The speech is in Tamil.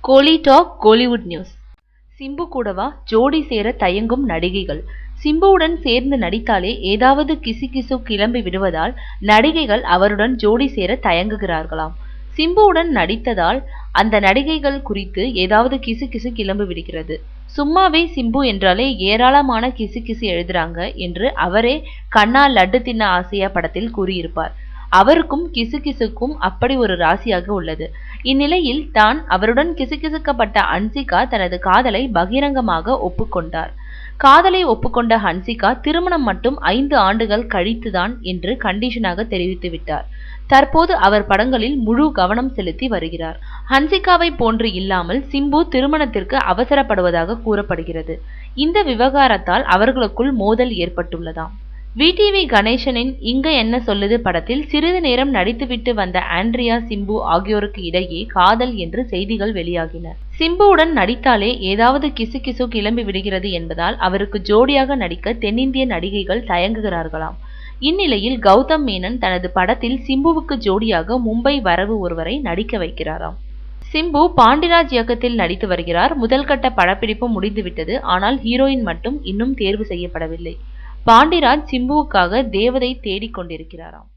கோலி டாக் கோலிவுட் நியூஸ். சிம்பு கூடவா ஜோடி சேர தயங்கும் நடிகைகள். சிம்புவுடன் சேர்ந்து நடித்தாலே ஏதாவது கிசுகிசு கிளம்பி விடுவதால் நடிகைகள் அவருடன் ஜோடி சேர தயங்குகிறார்களாம். சிம்புவுடன் நடித்ததால் அந்த நடிகைகள் குறித்து ஏதாவது கிசுகிசு கிளம்பி விடுகிறது. சும்மாவே சிம்பு என்றாலே ஏராளமான கிசுகிசு எழுதுறாங்க என்று அவரே கண்ணா லட்டு தின்ன ஆசையா படத்தில் கூறியிருப்பார். அவருக்கும் கிசுகிசுக்கும் அப்படி ஒரு ராசியாக உள்ளது. இந்நிலையில் தான் அவருடன் கிசுகிசுக்கப்பட்ட ஹன்சிகா தனது காதலை பகிரங்கமாக ஒப்புக்கொண்டார். காதலை ஒப்புக்கொண்ட ஹன்சிகா திருமணம் மட்டும் 5 ஆண்டுகள் கழித்துதான் என்று கண்டிஷனாக தெரிவித்து விட்டார். தற்போது அவர் படங்களில் முழு கவனம் செலுத்தி வருகிறார். ஹன்சிகாவை போன்று இல்லாமல் சிம்பு திருமணத்திற்கு அவசரப்படுவதாக கூறப்படுகிறது. இந்த விவகாரத்தால் அவர்களுக்குள் மோதல் ஏற்பட்டுள்ளதாம். விடிவி கணேசனின் இங்க என்ன சொல்லுது படத்தில் சிறிது நேரம் நடித்துவிட்டு வந்த ஆண்ட்ரியா சிம்பு ஆகியோருக்கு இடையே காதல் என்று செய்திகள் வெளியாகின. சிம்புவுடன் நடித்தாலே ஏதாவது கிசுகிசு கிளம்பி விடுகிறது என்பதால் அவருக்கு ஜோடியாக நடிக்க தென்னிந்திய நடிகைகள் தயங்குகிறார்களாம். இந்நிலையில் கௌதம் மேனன் தனது படத்தில் சிம்புவுக்கு ஜோடியாக மும்பை வரவு ஒருவரை நடிக்க வைக்கிறாராம். சிம்பு பாண்டிராஜ் இயக்கத்தில் நடித்து வருகிறார். முதல் கட்ட படப்பிடிப்பு முடிந்துவிட்டது. ஆனால் ஹீரோயின் மட்டும் இன்னும் தேர்வு செய்யப்படவில்லை. பாண்டிராஜ் சிம்புவுக்காக தேவதை தேடிக் கொண்டிருக்கிறாராம்.